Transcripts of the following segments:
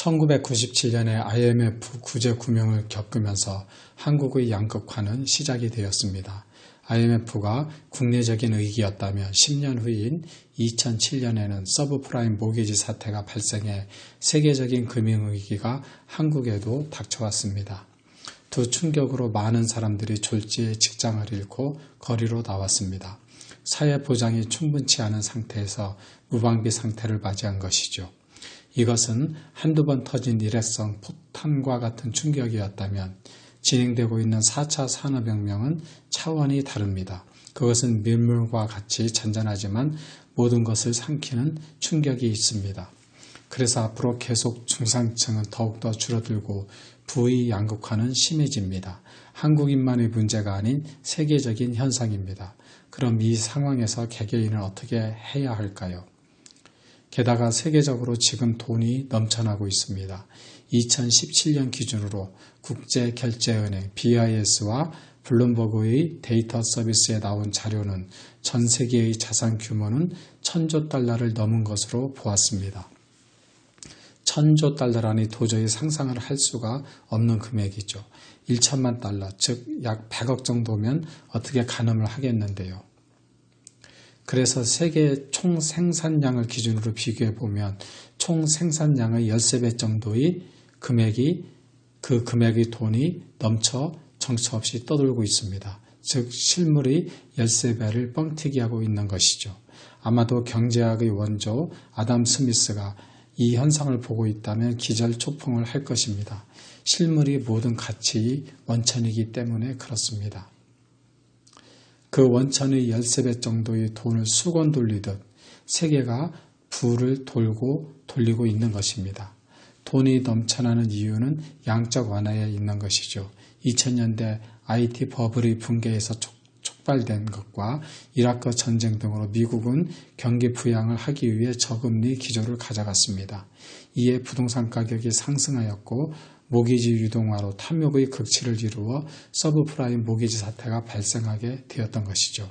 1997년에 IMF 구제 금융을 겪으면서 한국의 양극화는 시작이 되었습니다. IMF가 국내적인 위기였다면 10년 후인 2007년에는 서브프라임 모기지 사태가 발생해 세계적인 금융위기가 한국에도 닥쳐왔습니다. 두 충격으로 많은 사람들이 졸지에 직장을 잃고 거리로 나왔습니다. 사회 보장이 충분치 않은 상태에서 무방비 상태를 맞이한 것이죠. 이것은 한두 번 터진 일회성 폭탄과 같은 충격이었다면 진행되고 있는 4차 산업혁명은 차원이 다릅니다. 그것은 밀물과 같이 잔잔하지만 모든 것을 삼키는 충격이 있습니다. 그래서 앞으로 계속 중산층은 더욱더 줄어들고 부의 양극화는 심해집니다. 한국인만의 문제가 아닌 세계적인 현상입니다. 그럼 이 상황에서 개개인은 어떻게 해야 할까요? 게다가 세계적으로 지금 돈이 넘쳐나고 있습니다. 2017년 기준으로 국제결제은행 BIS와 블룸버그의 데이터 서비스에 나온 자료는 전 세계의 자산 규모는 1000조 달러를 넘은 것으로 보았습니다. 1000조 달러라니 도저히 상상을 할 수가 없는 금액이죠. 1천만 달러, 즉 약 100억 정도면 어떻게 가늠을 하겠는데요. 그래서 세계 총 생산량을 기준으로 비교해보면 총 생산량의 13배 정도의 그 금액의 돈이 넘쳐 정처 없이 떠돌고 있습니다. 즉 실물의 13배를 뻥튀기하고 있는 것이죠. 아마도 경제학의 원조 아담 스미스가 이 현상을 보고 있다면 기절초풍을 할 것입니다. 실물이 모든 가치의 원천이기 때문에 그렇습니다. 그 원천의 13배 정도의 돈을 수건 돌리듯 세계가 부를 돌리고 있는 것입니다. 돈이 넘쳐나는 이유는 양적 완화에 있는 것이죠. 2000년대 IT 버블의 붕괴에서 촉발된 것과 이라크 전쟁 등으로 미국은 경기 부양을 하기 위해 저금리 기조를 가져갔습니다. 이에 부동산 가격이 상승하였고 모기지 유동화로 탐욕의 극치를 이루어 서브프라임 모기지 사태가 발생하게 되었던 것이죠.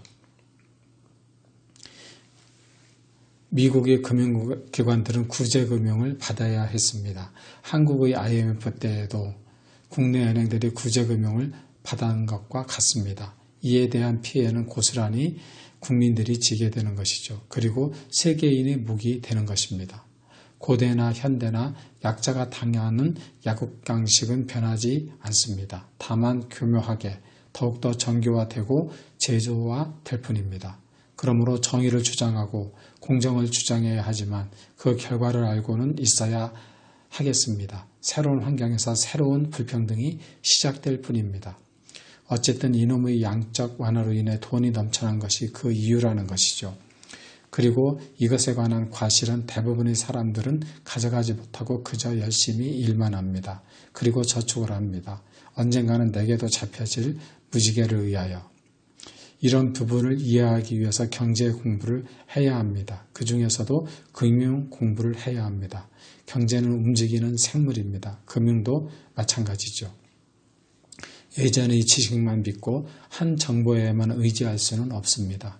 미국의 금융기관들은 구제금융을 받아야 했습니다. 한국의 IMF 때에도 국내 은행들이 구제금융을 받은 것과 같습니다. 이에 대한 피해는 고스란히 국민들이 지게 되는 것이죠. 그리고 세계인의 묵이 되는 것입니다. 고대나 현대나 약자가 당하는 약육강식은 변하지 않습니다. 다만 교묘하게 더욱더 정교화되고 제도화될 뿐입니다. 그러므로 정의를 주장하고 공정을 주장해야 하지만 그 결과를 알고는 있어야 하겠습니다. 새로운 환경에서 새로운 불평등이 시작될 뿐입니다. 어쨌든 이놈의 양적 완화로 인해 돈이 넘쳐난 것이 그 이유라는 것이죠. 그리고 이것에 관한 과실은 대부분의 사람들은 가져가지 못하고 그저 열심히 일만 합니다. 그리고 저축을 합니다. 언젠가는 내게도 잡혀질 무지개를 의하여. 이런 부분을 이해하기 위해서 경제 공부를 해야 합니다. 그 중에서도 금융 공부를 해야 합니다. 경제는 움직이는 생물입니다. 금융도 마찬가지죠. 예전의 지식만 믿고 한 정보에만 의지할 수는 없습니다.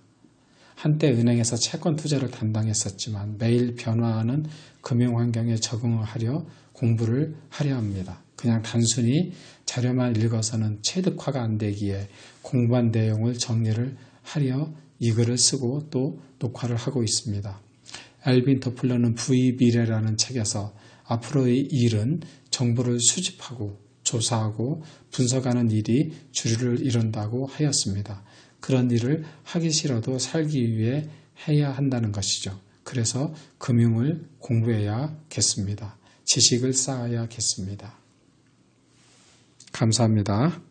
한때 은행에서 채권 투자를 담당했었지만 매일 변화하는 금융환경에 적응을 하려 공부를 하려 합니다. 그냥 단순히 자료만 읽어서는 체득화가 안 되기에 공부한 내용을 정리를 하려 이 글을 쓰고 또 녹화를 하고 있습니다. 엘빈 토플러는 부의 미래라는 책에서 앞으로의 일은 정보를 수집하고 조사하고 분석하는 일이 주류를 이룬다고 하였습니다. 그런 일을 하기 싫어도 살기 위해 해야 한다는 것이죠. 그래서 금융을 공부해야겠습니다. 지식을 쌓아야겠습니다. 감사합니다.